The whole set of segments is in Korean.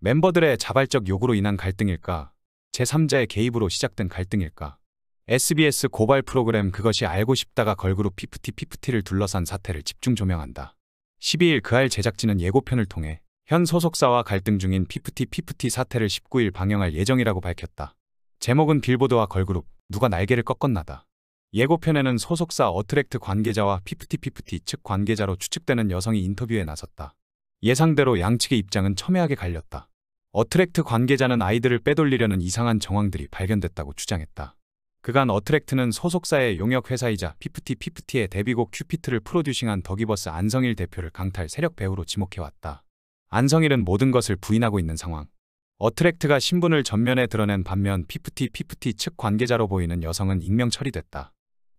멤버들의 자발적 요구로 인한 갈등일까? 제3자의 개입으로 시작된 갈등일까? SBS 고발 프로그램 그것이 알고 싶다가 걸그룹 피프티피프티를 둘러싼 사태를 집중 조명한다. 12일 그할 제작진은 예고편을 통해 현 소속사와 갈등 중인 피프티피프티 사태를 19일 방영할 예정이라고 밝혔다. 제목은 빌보드와 걸그룹, 누가 날개를 꺾었나다. 예고편에는 소속사 어트랙트 관계자와 피프티피프티 측 관계자로 추측되는 여성이 인터뷰에 나섰다. 예상대로 양측의 입장은 첨예하게 갈렸다. 어트랙트 관계자는 아이들을 빼돌리려는 이상한 정황들이 발견됐다고 주장했다. 그간 어트랙트는 소속사의 용역회사이자 피프티피프티의 데뷔곡 큐피트를 프로듀싱한 더기버스 안성일 대표를 강탈 세력 배우로 지목해왔다. 안성일은 모든 것을 부인하고 있는 상황. 어트랙트가 신분을 전면에 드러낸 반면 피프티피프티 측 관계자로 보이는 여성은 익명 처리됐다.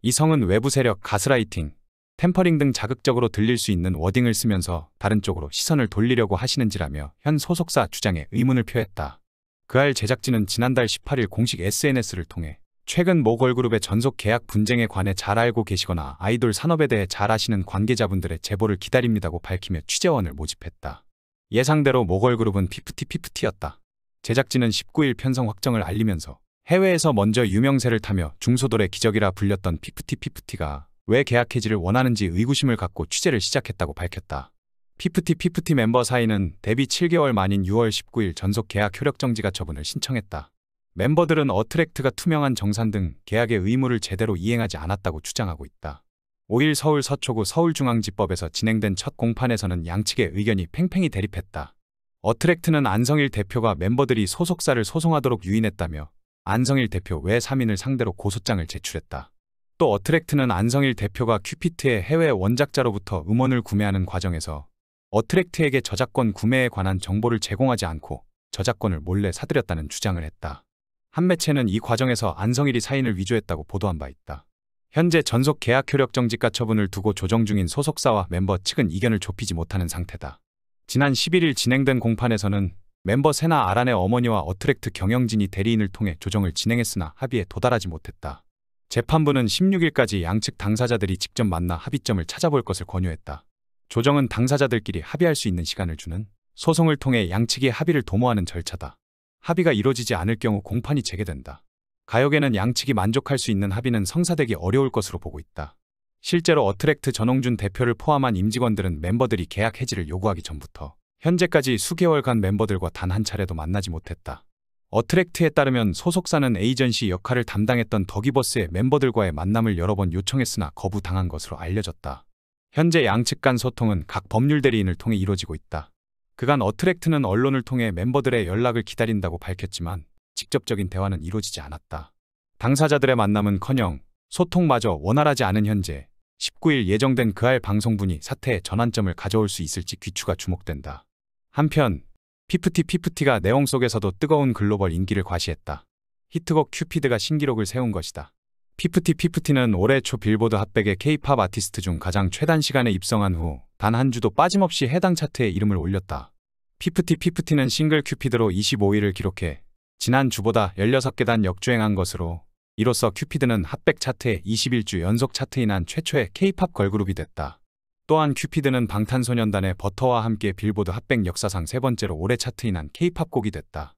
이 성은 외부 세력, 가스라이팅, 템퍼링 등 자극적으로 들릴 수 있는 워딩을 쓰면서 다른 쪽으로 시선을 돌리려고 하시는지라며 현 소속사 주장에 의문을 표했다. 그할 제작진은 지난달 18일 공식 SNS를 통해 최근 모 걸그룹의 전속 계약 분쟁에 관해 잘 알고 계시거나 아이돌 산업에 대해 잘 아시는 관계자분들의 제보를 기다립니다고 밝히며 취재원을 모집했다. 예상대로 모 걸그룹은 피프티피프티였다. 제작진은 19일 편성 확정을 알리면서 해외에서 먼저 유명세를 타며 중소돌의 기적이라 불렸던 피프티피프티가 왜 계약 해지를 원하는지 의구심을 갖고 취재를 시작했다고 밝혔다. 피프티피프티 멤버 사이는 데뷔 7개월 만인 6월 19일 전속 계약 효력 정지 가처분을 신청했다. 멤버들은 어트랙트가 투명한 정산 등 계약의 의무를 제대로 이행하지 않았다고 주장하고 있다. 5일 서울 서초구 서울중앙지법에서 진행된 첫 공판에서는 양측의 의견이 팽팽히 대립했다. 어트랙트는 안성일 대표가 멤버들이 소속사를 소송하도록 유인했다며 안성일 대표 외 3인을 상대로 고소장을 제출했다. 또 어트랙트는 안성일 대표가 큐피트의 해외 원작자로부터 음원을 구매하는 과정에서 어트랙트에게 저작권 구매에 관한 정보를 제공하지 않고 저작권을 몰래 사들였다는 주장을 했다. 한 매체는 이 과정에서 안성일이 사인을 위조했다고 보도한 바 있다. 현재 전속 계약 효력 정지 가처분을 두고 조정 중인 소속사와 멤버 측은 이견을 좁히지 못하는 상태다. 지난 11일 진행된 공판에서는 멤버 세나 아란의 어머니와 어트랙트 경영진이 대리인을 통해 조정을 진행했으나 합의에 도달하지 못했다. 재판부는 16일까지 양측 당사자들이 직접 만나 합의점을 찾아볼 것을 권유했다. 조정은 당사자들끼리 합의할 수 있는 시간을 주는 소송을 통해 양측이 합의를 도모하는 절차다. 합의가 이루어지지 않을 경우 공판이 재개된다. 가요계는 양측이 만족할 수 있는 합의는 성사되기 어려울 것으로 보고 있다. 실제로 어트랙트 전홍준 대표를 포함한 임직원들은 멤버들이 계약 해지를 요구하기 전부터 현재까지 수개월간 멤버들과 단 한 차례도 만나지 못했다. 어트랙트에 따르면 소속사는 에이전시 역할을 담당했던 더기버스의 멤버들과의 만남을 여러 번 요청했으나 거부당한 것으로 알려졌다. 현재 양측 간 소통은 각 법률 대리인을 통해 이루어지고 있다. 그간 어트랙트는 언론을 통해 멤버들의 연락을 기다린다고 밝혔지만 직접적인 대화는 이루어지지 않았다. 당사자들의 만남은커녕 소통마저 원활하지 않은 현재 19일 예정된 그할 방송분이 사태의 전환점을 가져올 수 있을지 귀추가 주목된다. 한편 피프티피프티가 내용 속에서도 뜨거운 글로벌 인기를 과시했다. 히트곡 큐피드가 신기록을 세운 것이다. 피프티피프티는 올해 초 빌보드 핫백의 K-팝 아티스트 중 가장 최단 시간에 입성한 후 단 한 주도 빠짐없이 해당 차트에 이름을 올렸다. 피프티피프티는 싱글 큐피드로 25위를 기록해 지난 주보다 16계단 역주행한 것으로 이로써 큐피드는 핫백 차트에 21주 연속 차트인한 최초의 K-팝 걸그룹이 됐다. 또한 큐피드는 방탄소년단의 버터와 함께 빌보드 핫백 역사상 세 번째로 오래 차트인한 K-팝 곡이 됐다.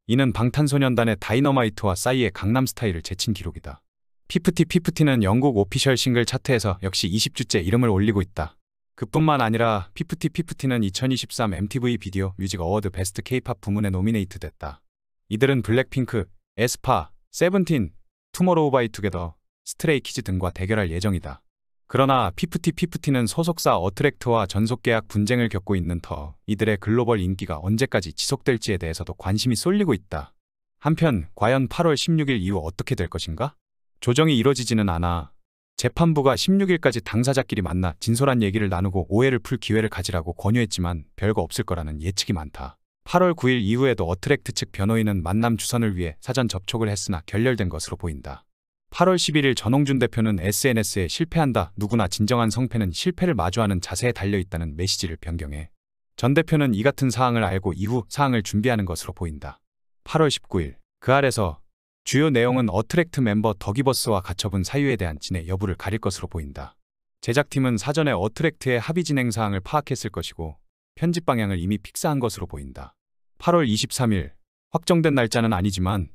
이는 방탄소년단의 다이너마이트와 싸이의 강남스타일을 제친 기록이다. 피프티피프티는 영국 오피셜 싱글 차트에서 역시 20주째 이름을 올리고 있다. 그뿐만 아니라 피프티피프티는 2023 MTV 비디오 뮤직 어워드 베스트 K-팝 부문에 노미네이트 됐다. 이들은 블랙핑크, 에스파, 세븐틴, 투모로우바이투게더, 스트레이키즈 등과 대결할 예정이다. 그러나 피프티피프티는 소속사 어트랙트와 전속계약 분쟁을 겪고 있는 터 이들의 글로벌 인기가 언제까지 지속될지에 대해서도 관심이 쏠리고 있다. 한편 과연 8월 16일 이후 어떻게 될 것인가? 조정이 이뤄지지는 않아 재판부가 16일까지 당사자끼리 만나 진솔한 얘기를 나누고 오해를 풀 기회를 가지라고 권유했지만 별거 없을 거라는 예측이 많다. 8월 9일 이후에도 어트랙트 측 변호인은 만남 주선을 위해 사전 접촉을 했으나 결렬된 것으로 보인다. 8월 11일 전홍준 대표는 SNS에 실패한다. 누구나 진정한 성패는 실패를 마주하는 자세에 달려있다는 메시지를 변경해 전 대표는 이 같은 사항을 알고 이후 사항을 준비하는 것으로 보인다. 8월 19일 그 아래서 주요 내용은 어트랙트 멤버 더기버스와 가처분 사유에 대한 진행 여부를 가릴 것으로 보인다. 제작팀은 사전에 어트랙트의 합의 진행 사항을 파악했을 것이고 편집 방향을 이미 픽스한 것으로 보인다. 8월 23일 확정된 날짜는 아니지만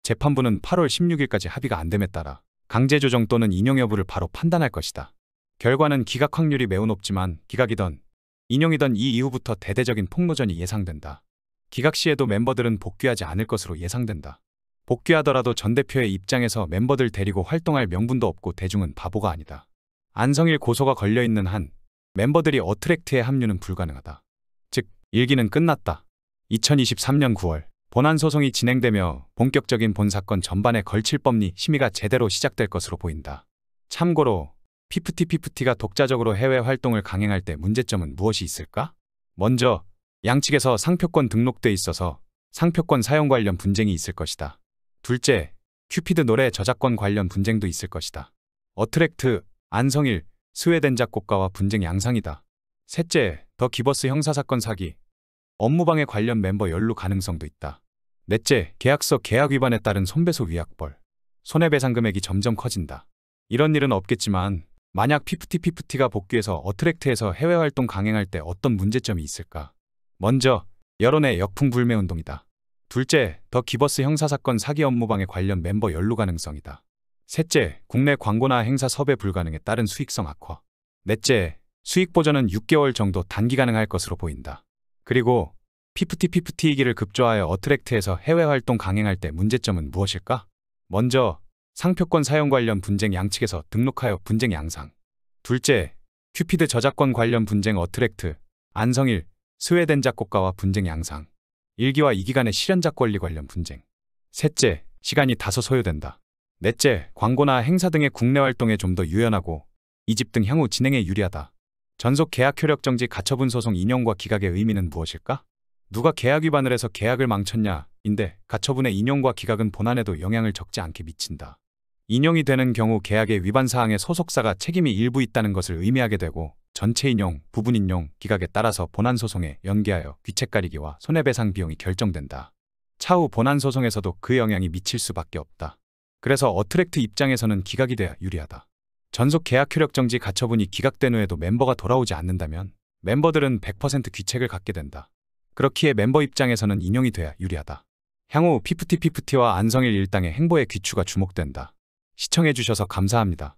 재판부는 8월 16일까지 합의가 안 됨에 따라 강제 조정 또는 인용 여부를 바로 판단할 것이다. 결과는 기각 확률이 매우 높지만 기각이던 인용이던 이 이후부터 대대적인 폭로전이 예상된다. 기각 시에도 멤버들은 복귀하지 않을 것으로 예상된다. 복귀하더라도 전 대표의 입장에서 멤버들 데리고 활동할 명분도 없고 대중은 바보가 아니다. 안성일 고소가 걸려있는 한 멤버들이 어트랙트에 합류는 불가능하다. 즉, 일기는 끝났다. 2023년 9월 본안 소송이 진행되며 본격적인 본 사건 전반에 걸칠 법리 심의가 제대로 시작될 것으로 보인다. 참고로 피프티가 독자적으로 해외 활동을 강행할 때 문제점은 무엇이 있을까? 먼저 양측에서 상표권 등록돼 있어서 상표권 사용 관련 분쟁이 있을 것이다. 둘째, 큐피드 노래 저작권 관련 분쟁도 있을 것이다. 어트랙트, 안성일, 스웨덴 작곡가와 분쟁 양상이다. 셋째, 더 기버스 형사사건 사기, 업무방해 관련 멤버 연루 가능성도 있다. 넷째, 계약서 계약 위반에 따른 손배소 위약벌, 손해배상 금액이 점점 커진다. 이런 일은 없겠지만 만약 피프티가 복귀해서 어트랙트에서 해외 활동 강행할 때 어떤 문제점이 있을까? 먼저, 여론의 역풍불매 운동이다. 둘째, 더 기버스 형사사건 사기 업무방해 관련 멤버 연루 가능성이다. 셋째, 국내 광고나 행사 섭외 불가능에 따른 수익성 악화. 넷째, 수익 보전은 6개월 정도 단기 가능할 것으로 보인다. 그리고 피프티이기를 급조하여 어트랙트에서 해외 활동 강행할 때 문제점은 무엇일까? 먼저, 상표권 사용 관련 분쟁 양측에서 등록하여 분쟁 양상. 둘째, 큐피드 저작권 관련 분쟁 어트랙트, 안성일, 스웨덴 작곡가와 분쟁 양상. 1기와 2기 간의 실현작 권리 관련 분쟁. 셋째, 시간이 다소 소요된다. 넷째, 광고나 행사 등의 국내 활동에 좀 더 유연하고 이집 등 향후 진행에 유리하다. 전속 계약 효력 정지 가처분 소송 인용과 기각의 의미는 무엇일까? 누가 계약 위반을 해서 계약을 망쳤냐? 인데 가처분의 인용과 기각은 본안에도 영향을 적지 않게 미친다. 인용이 되는 경우 계약의 위반 사항에 소속사가 책임이 일부 있다는 것을 의미하게 되고 전체 인용, 부분 인용, 기각에 따라서 본안 소송에 연계하여 귀책 가리기와 손해배상 비용이 결정된다. 차후 본안 소송에서도 그 영향이 미칠 수밖에 없다. 그래서 어트랙트 입장에서는 기각이 돼야 유리하다. 전속 계약 효력 정지 가처분이 기각된 후에도 멤버가 돌아오지 않는다면 멤버들은 100% 귀책을 갖게 된다. 그렇기에 멤버 입장에서는 인용이 돼야 유리하다. 향후 피프티와 안성일 일당의 행보에 귀추가 주목된다. 시청해주셔서 감사합니다.